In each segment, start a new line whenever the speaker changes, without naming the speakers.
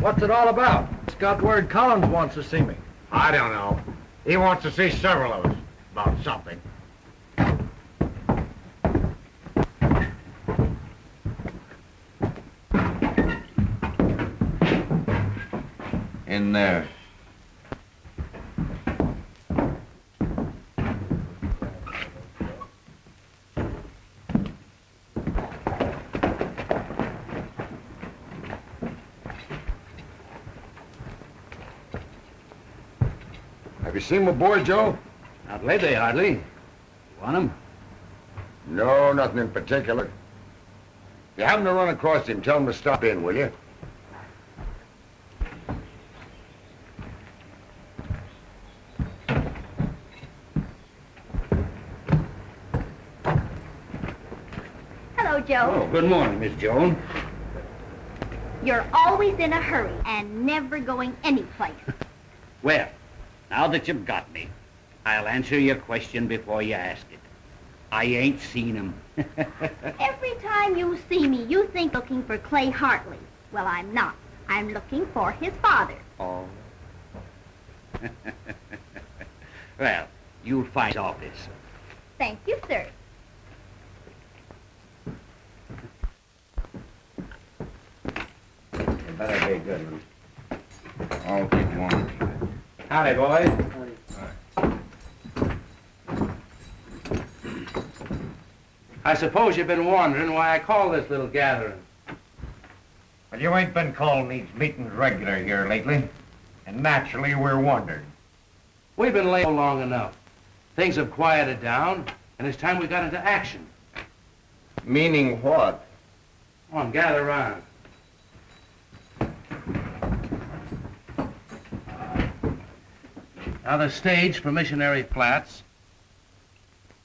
What's it all about? It's got word Collins wants to see me.
I don't know. He wants to see several of us about something.
In there.
Have you seen my boy, Joe?
Not lately, hardly. You want him?
No, nothing in particular. If you happen to run across him, tell him to stop in, will you?
Hello, Joe.
Oh, good morning, Miss Joan.
You're always in a hurry and never going anyplace.
Well, now that you've got me, I'll answer your question before you ask it. I ain't seen him.
Every time you see me, you think looking for Clay Hartley. Well, I'm not. I'm looking for his father.
Oh. Well, you'll find his office.
Thank you, sir.
You better be good one.
I'll take one.
Howdy, boys. I suppose you've been wondering why I call this little gathering.
Well, you ain't been calling these meetings regular here lately. And naturally, we're wondering.
We've been laying low long enough. Things have quieted down, and it's time we got into action.
Meaning what?
Come on, gather around. Now, the stage for Missionary Flats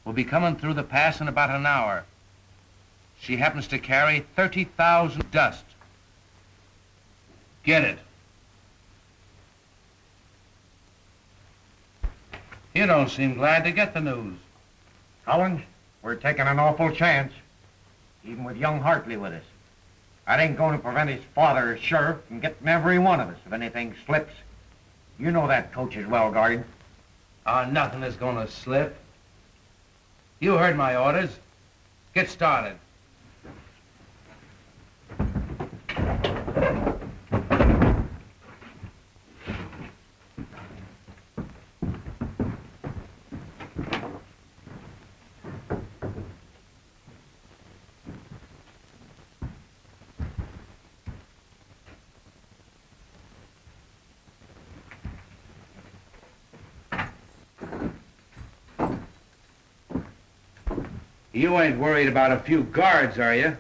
will be coming through the pass in about an hour. She happens to carry 30,000 dust. Get it. You don't seem glad to get the news.
Collins, we're taking an awful chance. Even with young Hartley with us. That ain't going to prevent his father as sheriff from getting every one of us if anything slips. You know that coach is well guarded.
Nothing is gonna slip. You heard my orders. Get started. You ain't worried about a few guards, are you?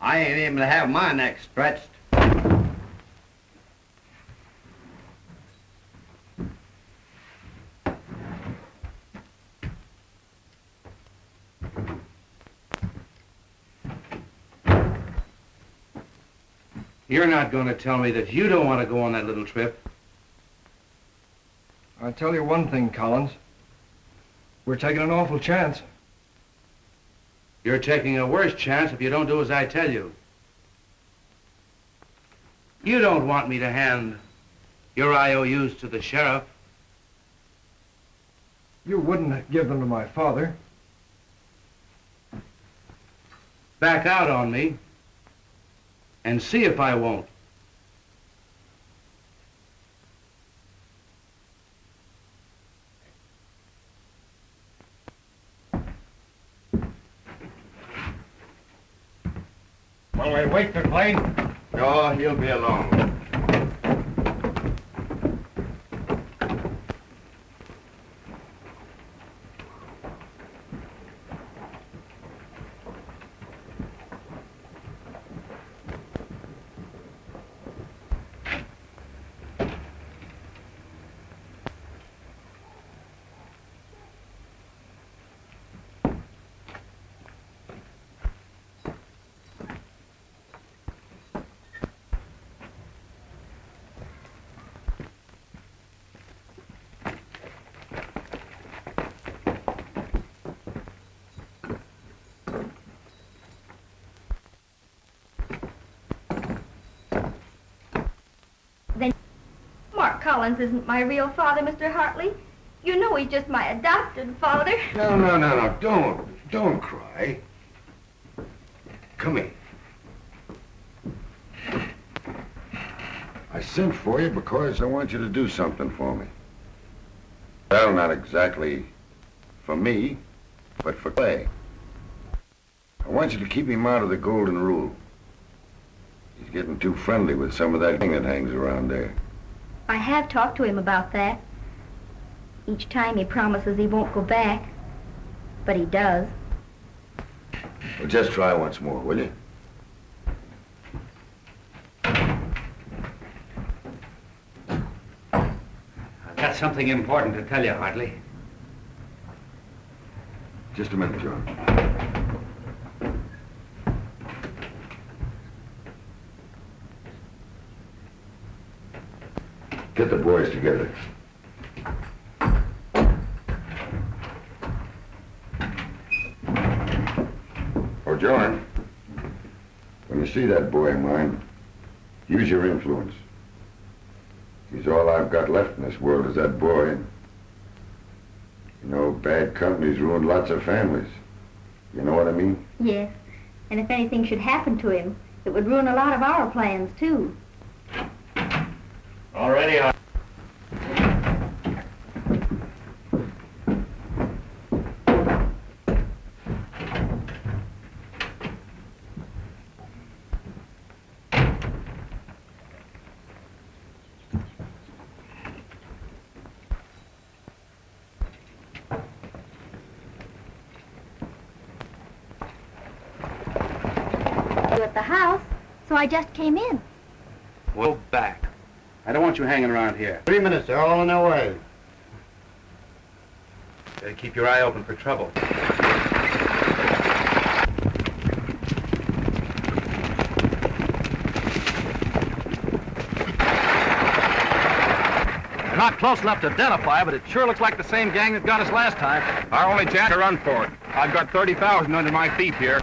I ain't able to have my neck stretched.
You're not going to tell me that you don't want to go on that little trip.
I'll tell you one thing, Collins. We're taking an awful chance.
You're taking a worse chance if you don't do as I tell you. You don't want me to hand your IOUs to the sheriff.
You wouldn't give them to my father.
Back out on me and see if I won't.
Well, we wait for Clay.
No, he'll be along.
Collins isn't my real father, Mr. Hartley. You know he's just my adopted father.
No. Don't cry. Come here. I sent for you because I want you to do something for me. Well, not exactly for me, but for Clay. I want you to keep him out of the Golden Rule. He's getting too friendly with some of that thing that hangs around there.
I have talked to him about that. Each time he promises he won't go back, but he does.
Well, just try once more, will you?
I've got something important to tell you, Hartley.
Just a minute, John. Get the boys together. Oh, John, when you see that boy of mine, use your influence. He's all I've got left in this world is that boy. You know, bad company's ruined lots of families. You know what I mean?
Yes, and if anything should happen to him, it would ruin a lot of our plans, too.
Already,
You at the house, so I just came in.
We'll back. I don't want you hanging around here.
3 minutes, they're all on their way.
Better keep your eye open for trouble.
They're not close enough to identify, but it sure looks like the same gang that got us last time.
Our only chance to run for it. I've got 30,000 under my feet here.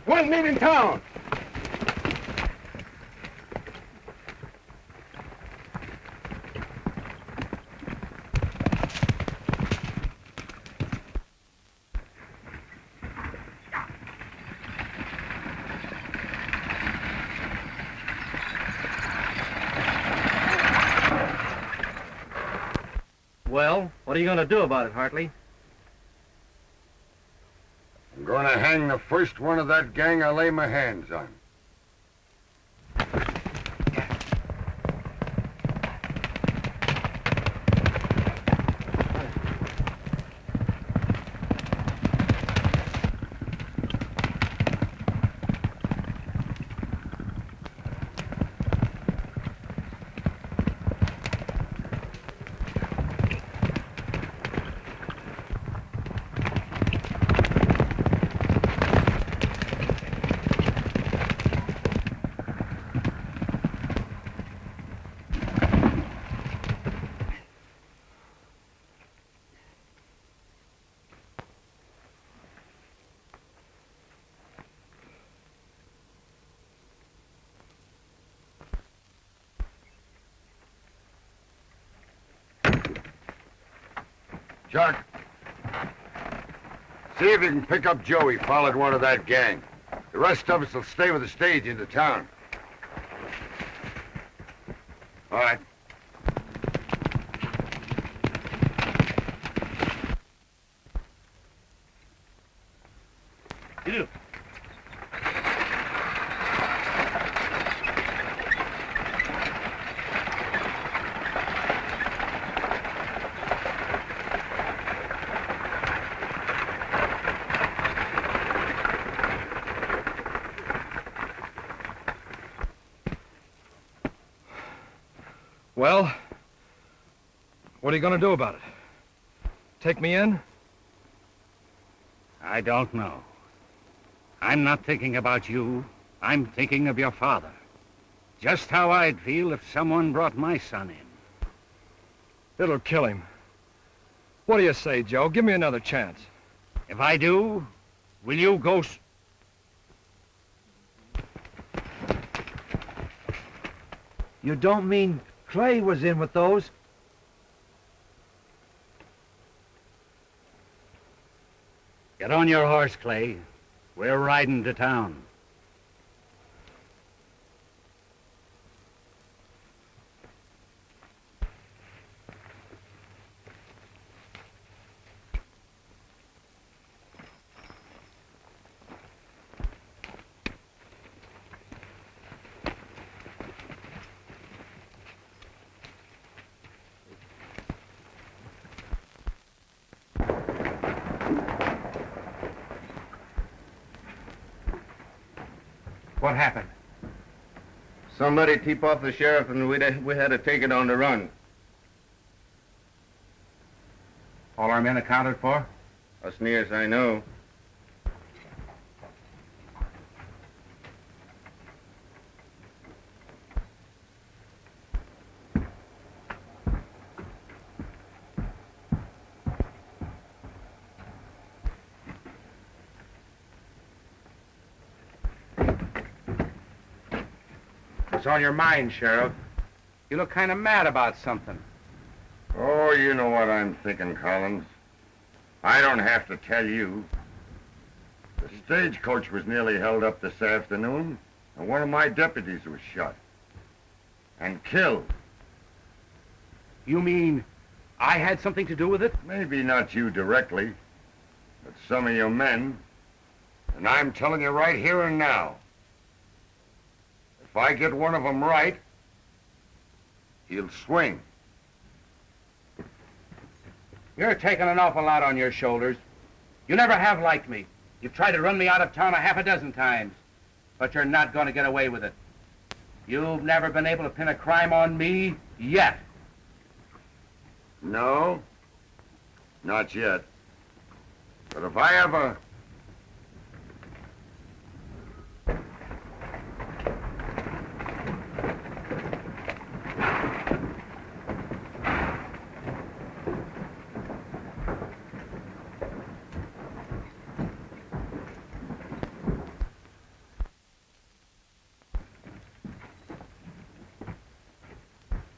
One meet in town. Well, what are you going to do about it, Hartley?
I'm gonna hang the first one of that gang I lay my hands on. Chuck, see if you can pick up Joey, followed one of that gang. The rest of us will stay with the stage into town. All right.
You do.
Well, what are you going to do about it? Take me in?
I don't know. I'm not thinking about you. I'm thinking of your father. Just how I'd feel if someone brought my son in.
It'll kill him. What do you say, Joe? Give me another chance.
If I do, will you go...
You don't mean Clay was in with those?
Get on your horse, Clay. We're riding to town.
What happened?
Somebody tip off the sheriff and we had to take it on the run.
All our men accounted for?
As near as I know.
What's on your mind, Sheriff? You look kind of mad about something.
Oh, you know what I'm thinking, Collins. I don't have to tell you. The stagecoach was nearly held up this afternoon, and one of my deputies was shot. And killed.
You mean I had something to do with it?
Maybe not you directly, but some of your men. And I'm telling you right here and now, if I get one of them right, he'll swing.
You're taking an awful lot on your shoulders. You never have liked me. You've tried to run me out of town a half a dozen times, but you're not going to get away with it. You've never been able to pin a crime on me yet.
No, not yet. But if I ever...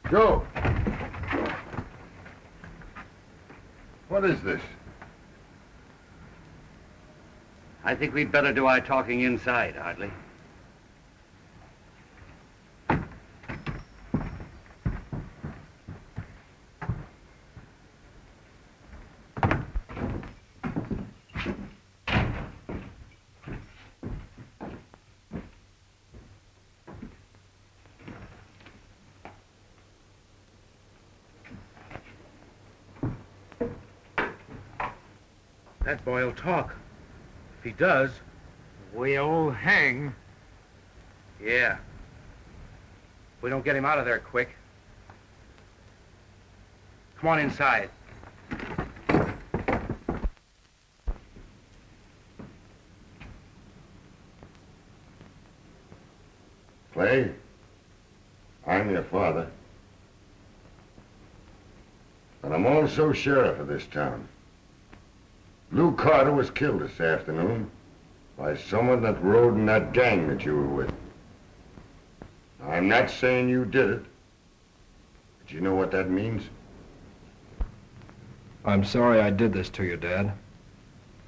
Joe! What is this?
I think we'd better do our talking inside, Hartley.
That boy'll talk. If he does, we'll hang. Yeah. If we don't get him out of there quick. Come on inside.
Clay, I'm your father. But I'm also sheriff of this town. Lou Carter was killed this afternoon by someone that rode in that gang that you were with. I'm not saying you did it, but you know what that means?
I'm sorry I did this to you, Dad.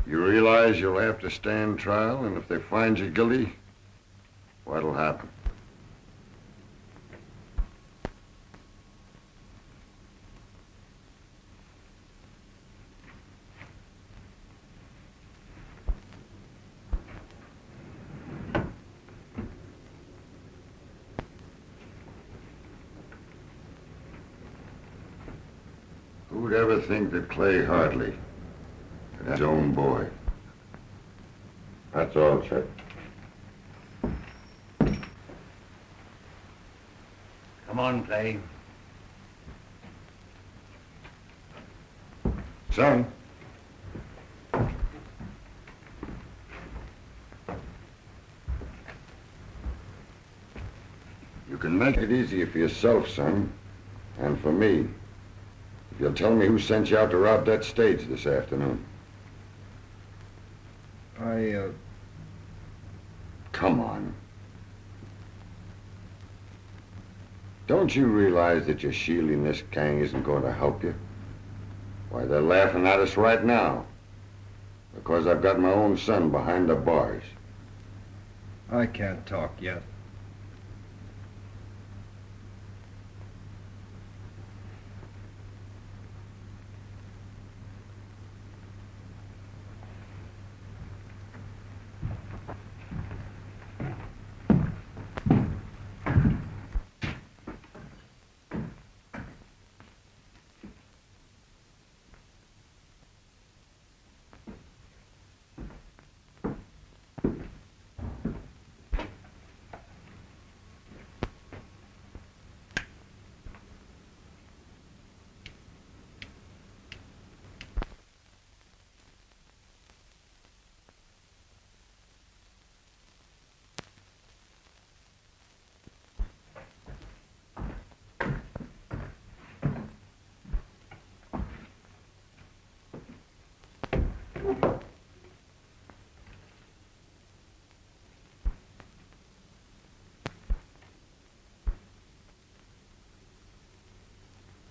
You realize you'll have to stand trial, and if they find you guilty, what'll happen? Who'd ever think that Clay Hartley could have his own boy? That's all, Chet.
Come on, Clay.
Son. You can make it easier for yourself, son, and for me, if you'll tell me who sent you out to rob that stage this afternoon. Come on. Don't you realize that your shielding this gang isn't going to help you? Why, they're laughing at us right now. Because I've got my own son behind the bars.
I can't talk yet.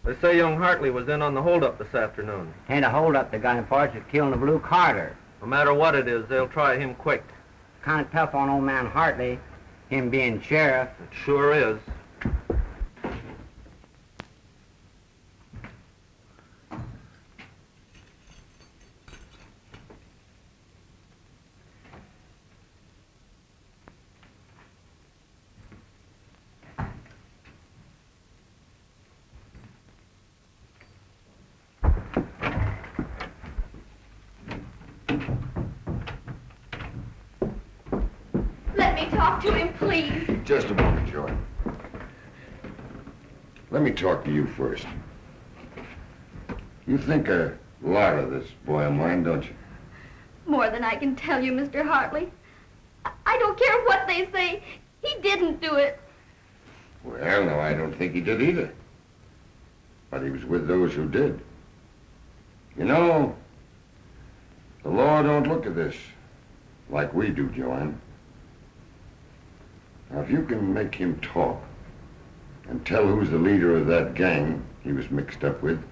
They say young Hartley was in on the holdup this afternoon.
Ain't a holdup they got him for. It's killing the blue Carter.
No matter what it is, they'll try him quick.
Kind of tough on old man Hartley, him being sheriff.
It sure is.
Let me talk to him, please.
Just a moment, Joy. Let me talk to you first. You think a lot of this boy of mine, don't you?
More than I can tell you, Mr. Hartley. I don't care what they say. He didn't do it.
Well, no, I don't think he did either. But he was with those who did. You know, the law don't look at this like we do, Joanne. Now, if you can make him talk and tell who's the leader of that gang he was mixed up with,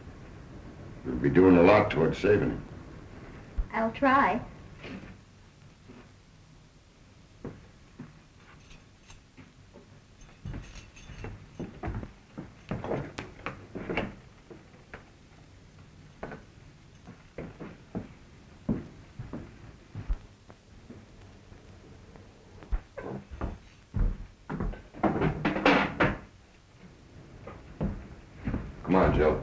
you'll be doing a lot towards saving him.
I'll try.
Come on, Joe.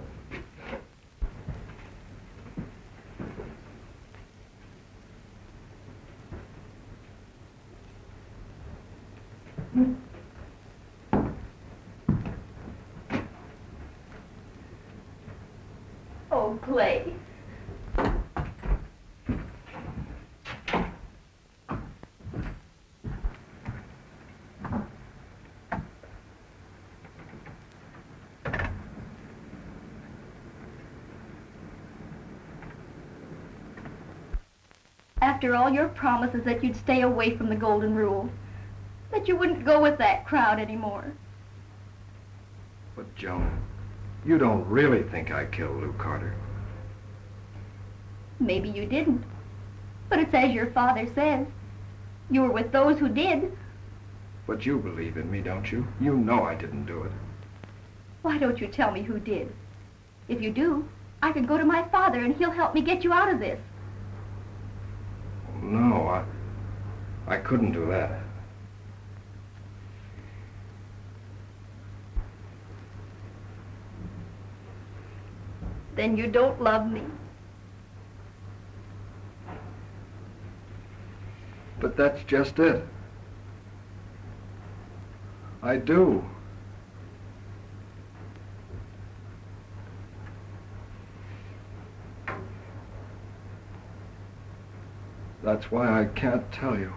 Oh, Clay. After all your promises that you'd stay away from the golden rule, that you wouldn't go with that crowd anymore.
But, Joan, you don't really think I killed Lou Carter.
Maybe you didn't. But it's as your father says. You were with those who did.
But you believe in me, don't you? You know I didn't do it.
Why don't you tell me who did? If you do, I can go to my father and he'll help me get you out of this.
No, I couldn't do that.
Then you don't love me.
But that's just it. I do. That's why I can't tell you.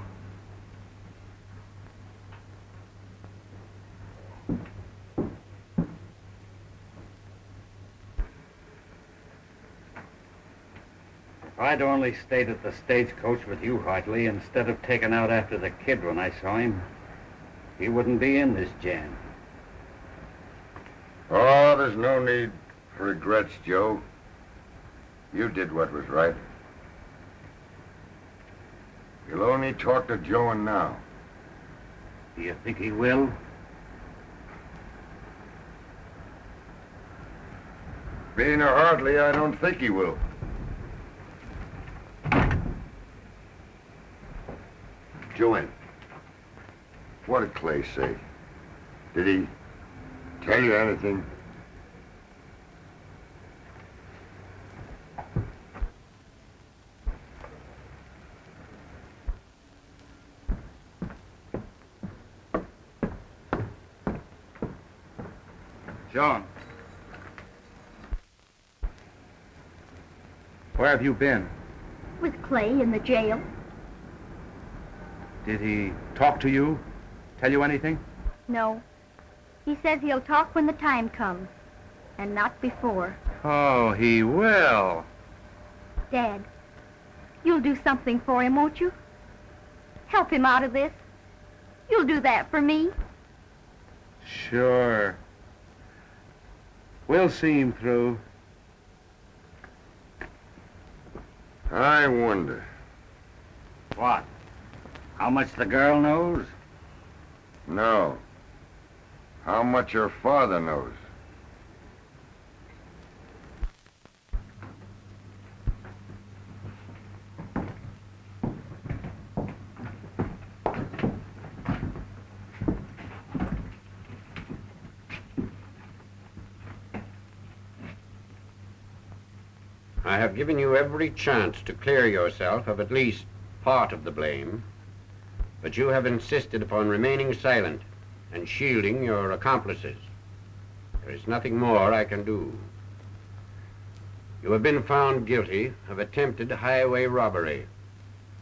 If I'd only stayed at the stagecoach with you, Hartley, instead of taking out after the kid when I saw him, he wouldn't be in this jam.
Oh, there's no need for regrets, Joe. You did what was right. You'll only talk to Joe now.
Do you think he will?
Being a Hartley, I don't think he will. Joanne, what did Clay say? Did he tell you anything?
John. Where have you been?
With Clay in the jail.
Did he talk to you? Tell you anything?
No. He says he'll talk when the time comes, and not before.
Oh, he will.
Dad, you'll do something for him, won't you? Help him out of this. You'll do that for me.
Sure. We'll see him through.
I wonder.
What? How much the girl knows?
No. How much her father knows.
I have given you every chance to clear yourself of at least part of the blame, but you have insisted upon remaining silent and shielding your accomplices. There is nothing more I can do. You have been found guilty of attempted highway robbery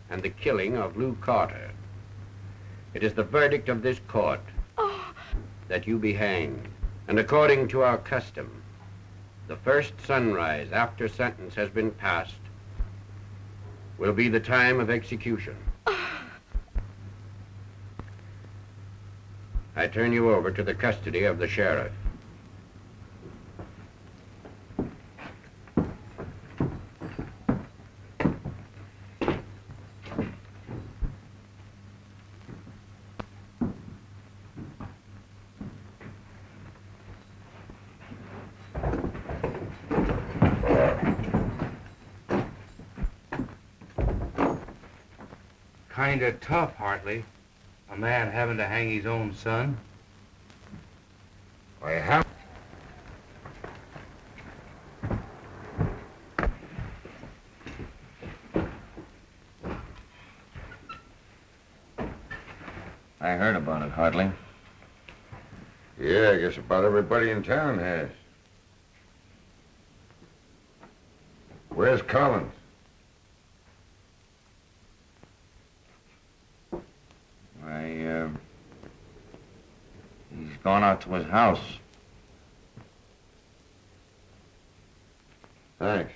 and the killing of Lou Carter. It is the verdict of this court that you be hanged. And according to our custom, the first sunrise after sentence has been passed will be the time of execution. I turn you over to the custody of the sheriff.
Kinda tough, Hartley. A man having to hang his own son.
I have.
I heard about it, Hartley.
Yeah, I guess about everybody in town has. Where's Collins?
He's gone out to his house.
Thanks.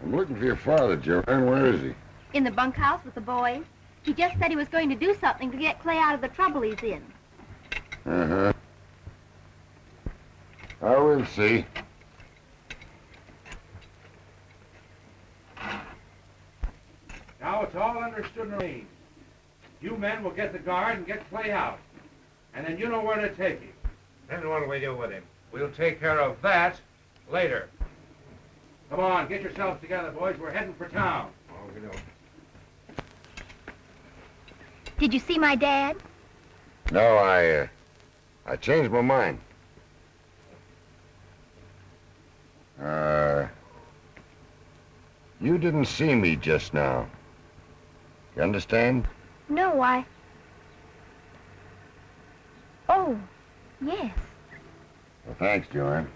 I'm looking for your father, Joanne. Where is he?
In the bunkhouse with the boys. He just said he was going to do something to get Clay out of the trouble he's in.
Uh-huh. Oh, we'll see.
Now it's all understood and arranged. You men will get the guard and get Clay out. And then you know where to take him.
Then what'll we do with him?
We'll take care of that later. Come on, get yourselves together, boys. We're heading for town.
Oh, we don't.
Did you see my dad?
No, I changed my mind. You didn't see me just now. You understand?
No, Oh, yes.
Well, thanks, Joanne.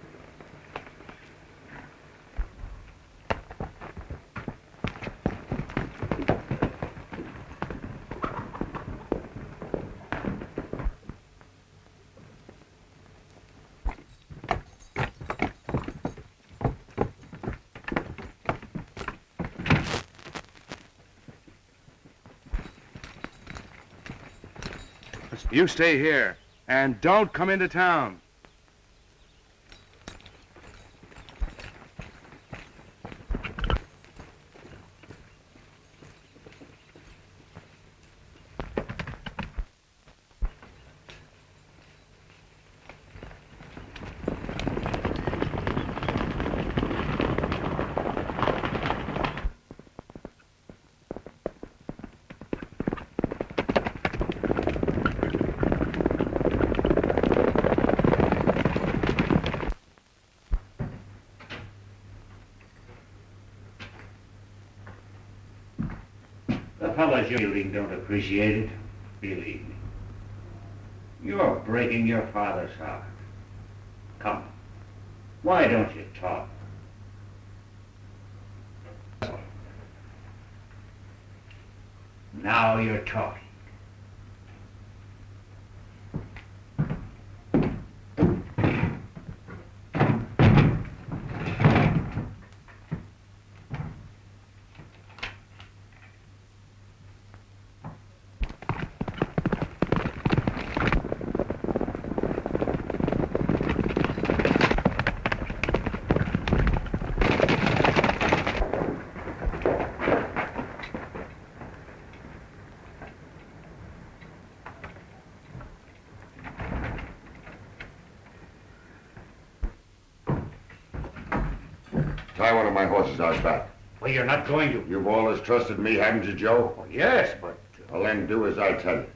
You stay here, and don't come into town.
The fellows you're shielding don't appreciate it, believe me. You're breaking your father's heart. Come, why don't you talk? Now you're talking.
Tie one of my horses out back.
Well, you're not going to.
You've always trusted me, haven't you, Joe?
Well, yes, but...
Well, then do as I tell you.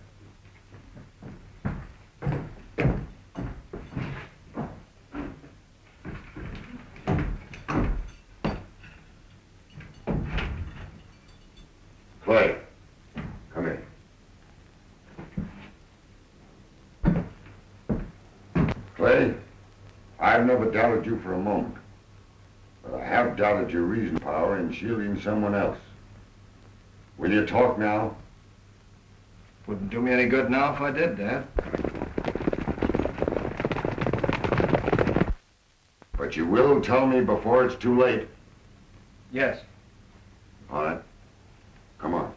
Clay, come here. Clay, I've never doubted you for a moment. But I have doubted your reason power in shielding someone else. Will you talk now?
Wouldn't do me any good now if I did, Dad.
But you will tell me before it's too late.
Yes.
All right. Come on.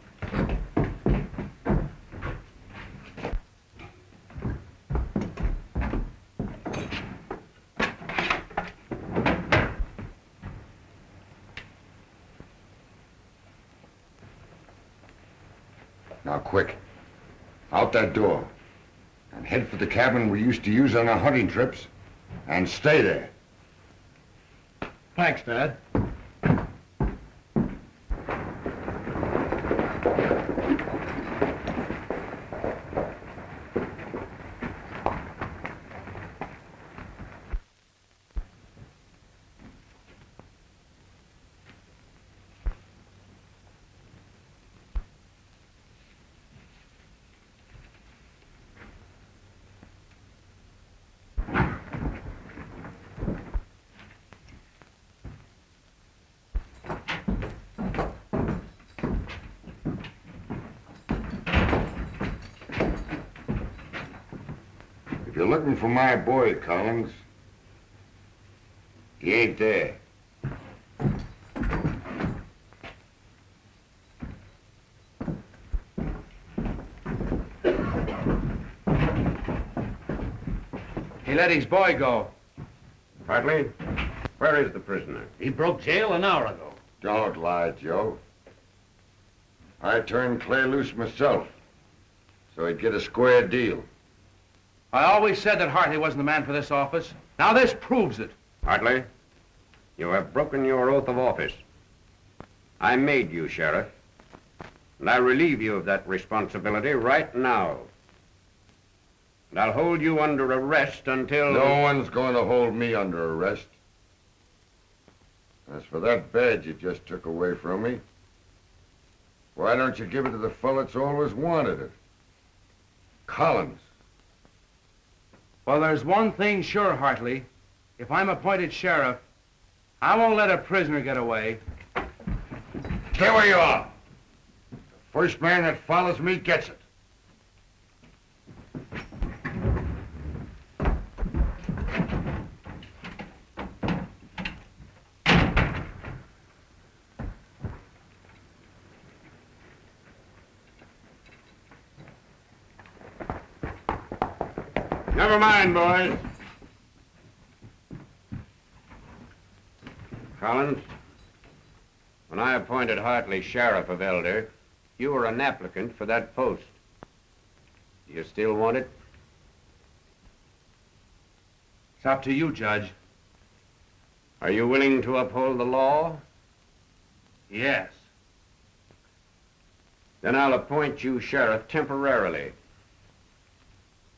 Now, quick. Out that door. And head for the cabin we used to use on our hunting trips. And stay there.
Thanks, Dad.
If you're looking for my boy, Collins, he ain't there.
He let his boy go.
Hartley, where is the prisoner?
He broke jail an hour ago.
Don't lie, Joe. I turned Clay loose myself, so he'd get a square deal.
I always said that Hartley wasn't the man for this office. Now this proves it.
Hartley, you have broken your oath of office. I made you sheriff, and I relieve you of that responsibility right now. And I'll hold you under arrest until...
No one's going to hold me under arrest. As for that badge you just took away from me, why don't you give it to the fellow that's always wanted it? Collins.
Well, there's one thing sure, Hartley. If I'm appointed sheriff, I won't let a prisoner get away.
Stay where you are. The first man that follows me gets it.
Never mind, boys. Collins, when I appointed Hartley sheriff of Elder, you were an applicant for that post. Do you still want it?
It's up to you, Judge.
Are you willing to uphold the law?
Yes.
Then I'll appoint you sheriff temporarily.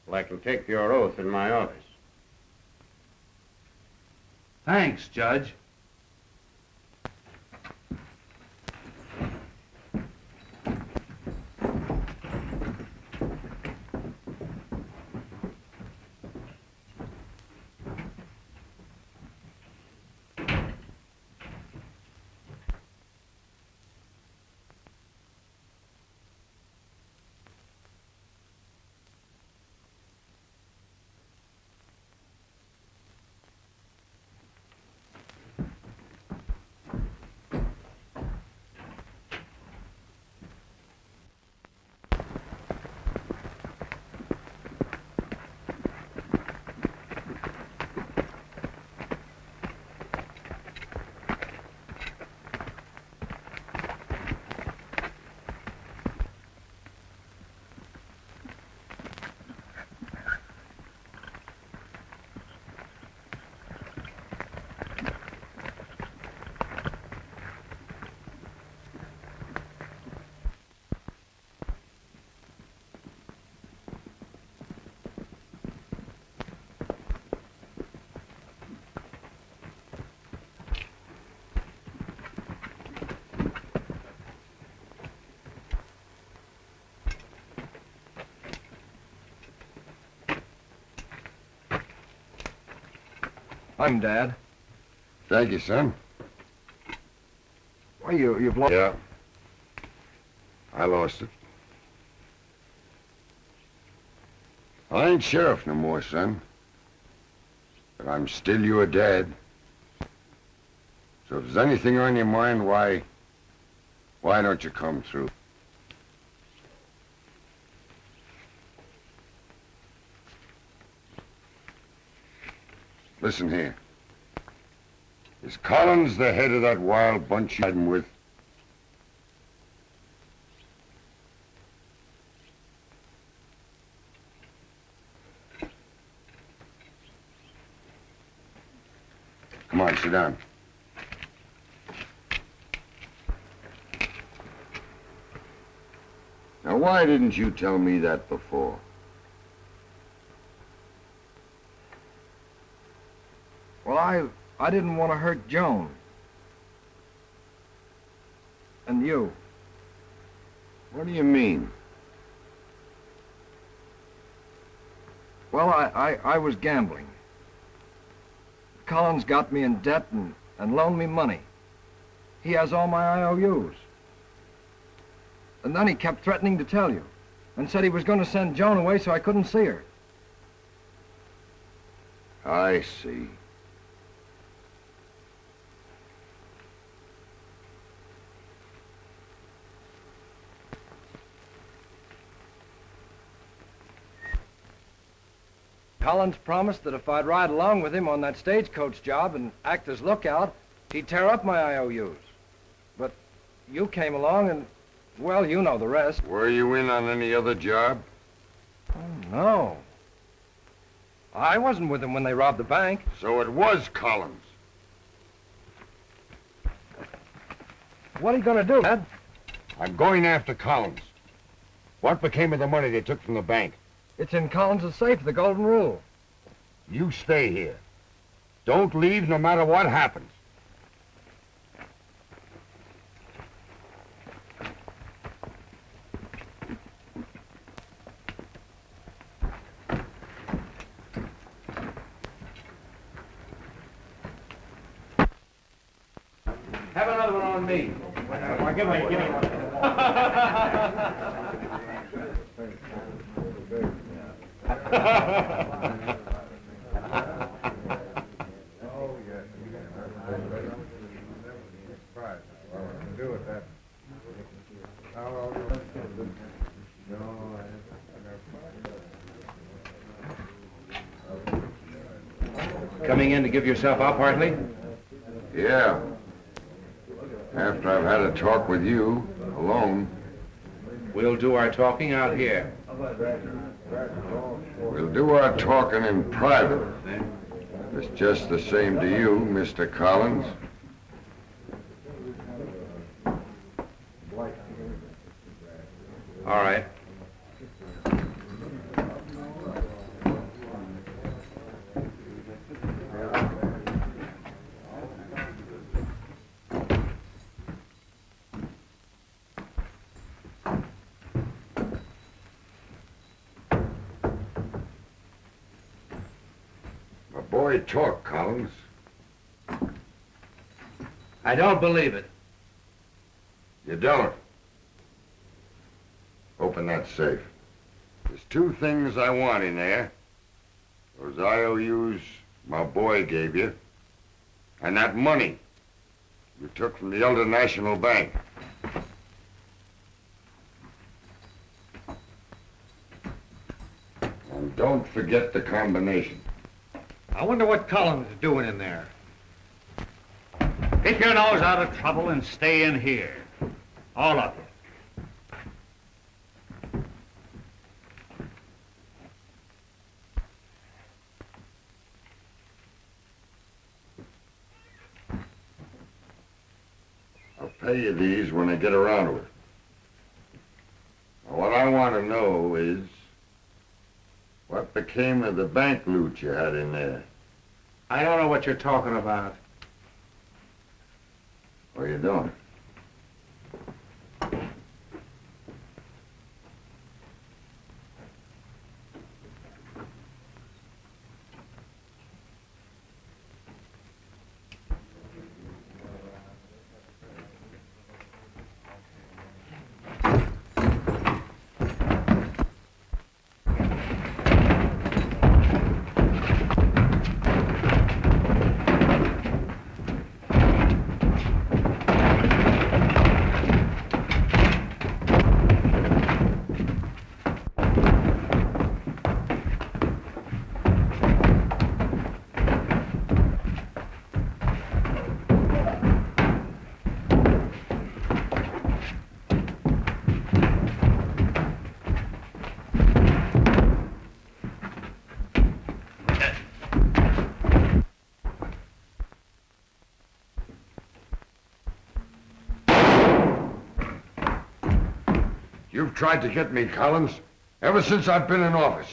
Well, I can take your oath in my office.
Thanks, Judge.
I'm Dad.
Thank you, son.
Why, you've lost...
Yeah. I lost it. I ain't sheriff no more, son. But I'm still your dad. So if there's anything on your mind, why don't you come through? Listen here. Is Collins the head of that wild bunch you're riding with? Come on, sit down. Now, why didn't you tell me that before?
Well, I didn't want to hurt Joan. And you.
What do you mean?
Well, I was gambling. Collins got me in debt and loaned me money. He has all my IOUs. And then he kept threatening to tell you, and said he was going to send Joan away so I couldn't see her.
I see.
Collins promised that if I'd ride along with him on that stagecoach job and act as lookout, he'd tear up my IOUs. But you came along and, well, you know the rest.
Were you in on any other job?
Oh, no. I wasn't with him when they robbed the bank.
So it was Collins.
What are you gonna do, Dad?
I'm going after Collins. What became of the money they took from the bank?
It's in Collins' safe, the Golden Rule.
You stay here. Don't leave no matter what happens.
Have another one on me.
Give me one.
Coming in to give yourself up, Hartley?
Yeah. After I've had a talk with you, alone.
We'll do our talking out here.
We'll do our talking in private. If it's just the same to you, Mr. Collins.
All right.
Boy, talk, Collins.
I don't believe it.
You don't? Open that safe. There's two things I want in there. Those IOUs my boy gave you, and that money you took from the Elder National Bank. And don't forget the combination.
I wonder what Collins is doing in there.
Keep your nose out of trouble and stay in here. All of you.
I'll pay you these when I get around to it. Now, what I want to know is what became of the bank loot you had in there?
I don't know what you're talking about.
Or you don't? You've tried to get me, Collins, ever since I've been in office.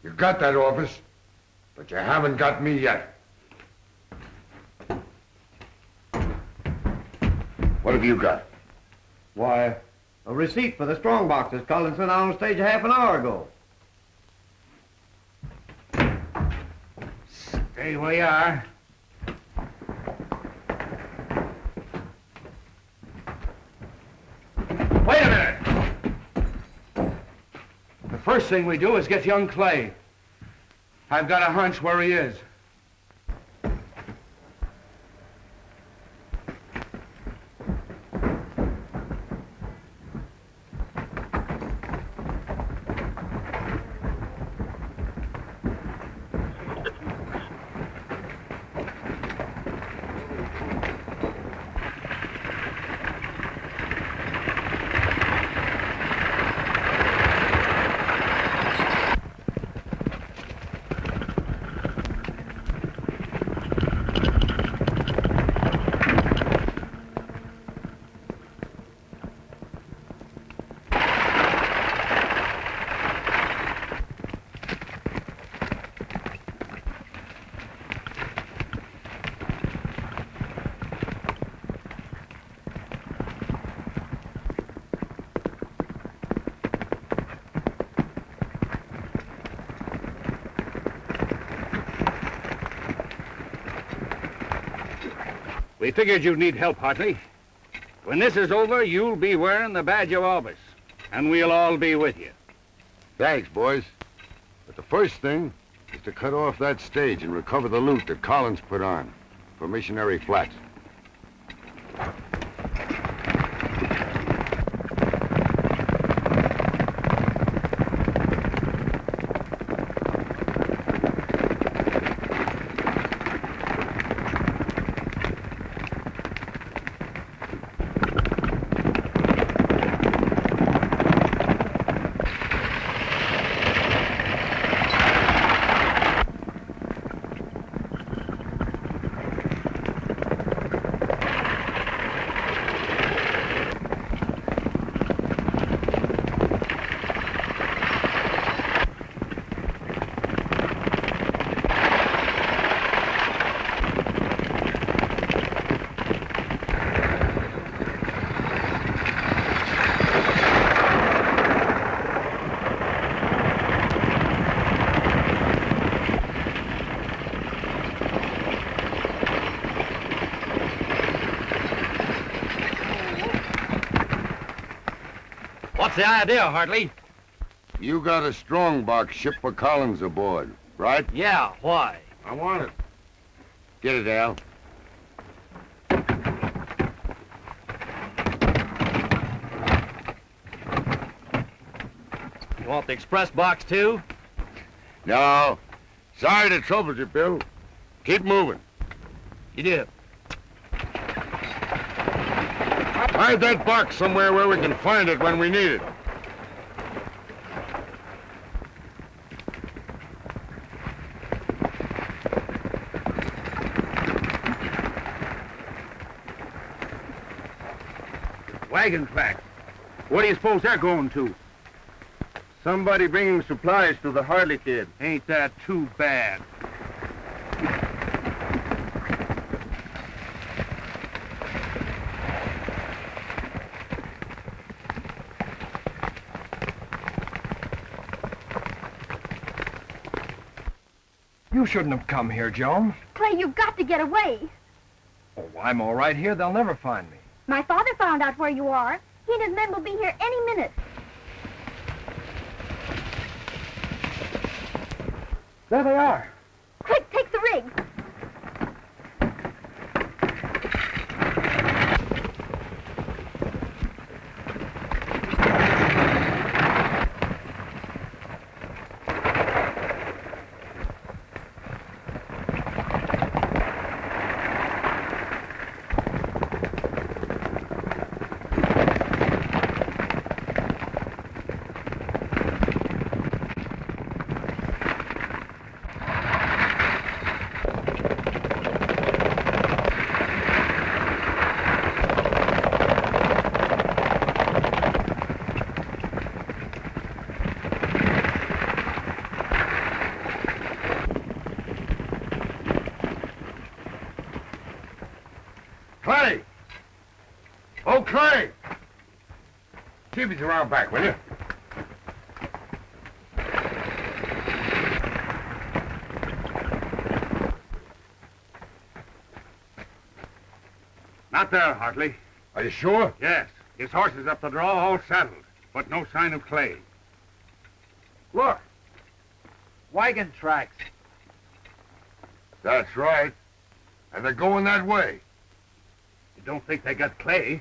You got that office, but you haven't got me yet. What have you got?
Why, a receipt for the strong boxes Collins sent out on stage half an hour ago.
Stay where you are.
Wait a minute! The first thing we do is get young Clay. I've got a hunch where he is. We figured you'd need help, Hartley. When this is over, you'll be wearing the badge of office, and we'll all be with you.
Thanks, boys. But the first thing is to cut off that stage and recover the loot that Collins put on for Missionary Flats.
What's the idea, Hartley?
You got a strongbox ship for Collins aboard, right?
Yeah, why?
I want it. Get it, Al.
You want the express box, too?
No. Sorry to trouble you, Bill. Keep moving.
You do.
Hide that box somewhere where we can find it when we need it.
Wagon tracks. What do you suppose they're going to?
Somebody bringing supplies to the Hartley kid.
Ain't that too bad?
You shouldn't have come here, Joan.
Clay, you've got to get away.
Oh, I'm all right here. They'll never find me.
My father found out where you are. He and his men will be here any minute.
There they are.
Quick, take the rig.
Clay! Oh, Clay! See if he's around back, will you?
Not there, Hartley.
Are you sure?
Yes. His horse is up the draw, all saddled, but no sign of Clay.
Look. Wagon tracks.
That's right. And they're going that way.
You don't think they got Clay?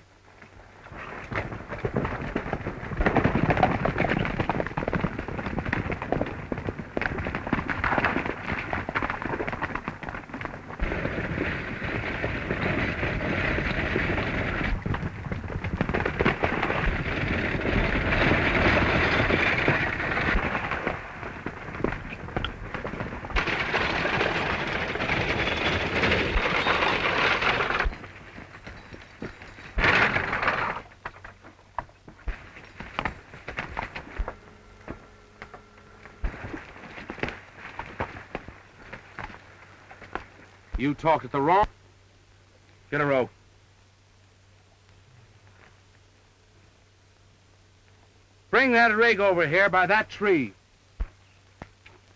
You talked at the wrong... Get a rope. Bring that rig over here by that tree.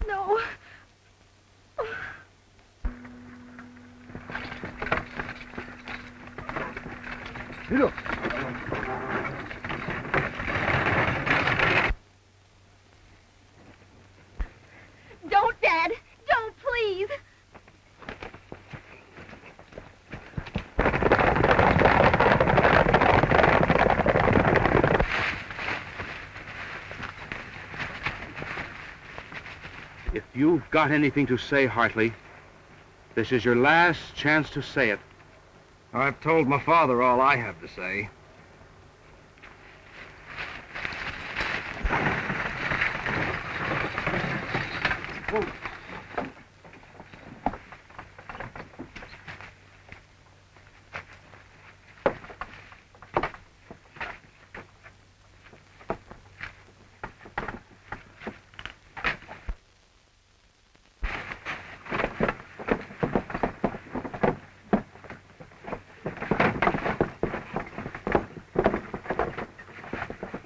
No.
Look.
Don't, Dad. Don't, please.
If you've got anything to say, Hartley, this is your last chance to say it.
I've told my father all I have to say.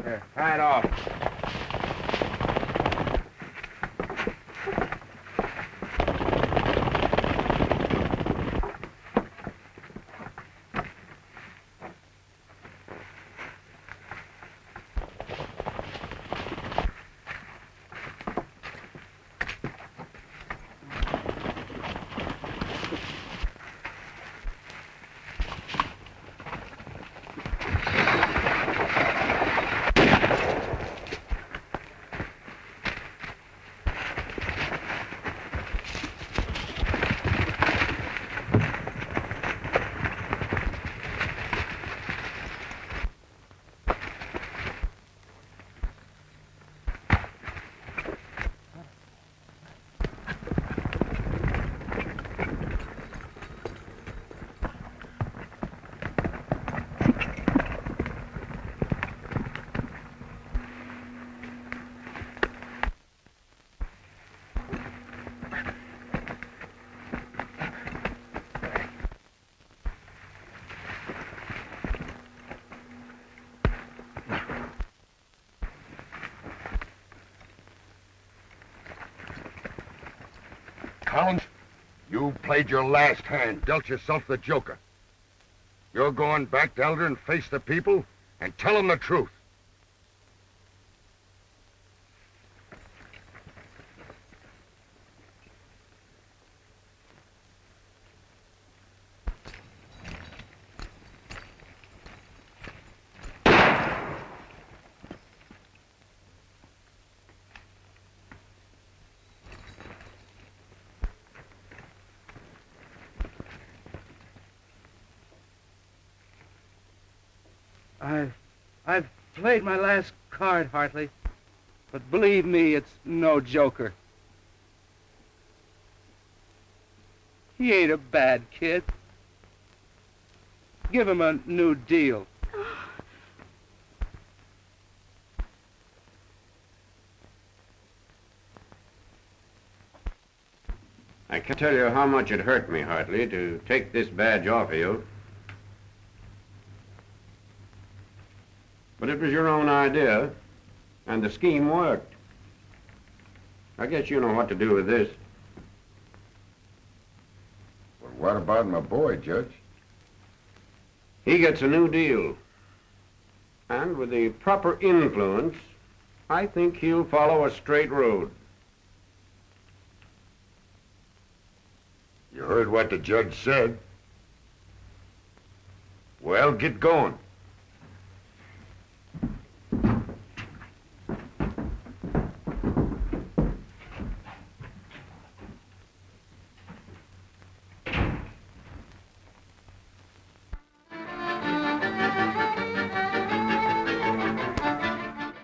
Here, tie it off.
Collins, you played your last hand, dealt yourself the joker. You're going back to Elder and face the people and tell them the truth.
I've played my last card, Hartley. But believe me, it's no joker. He ain't a bad kid. Give him a new deal.
I can't tell you how much it hurt me, Hartley, to take this badge off of you. But it was your own idea, and the scheme worked. I guess you know what to do with this.
But what about my boy, Judge?
He gets a new deal. And with the proper influence, I think he'll follow a straight road.
You heard what the judge said. Well, get going.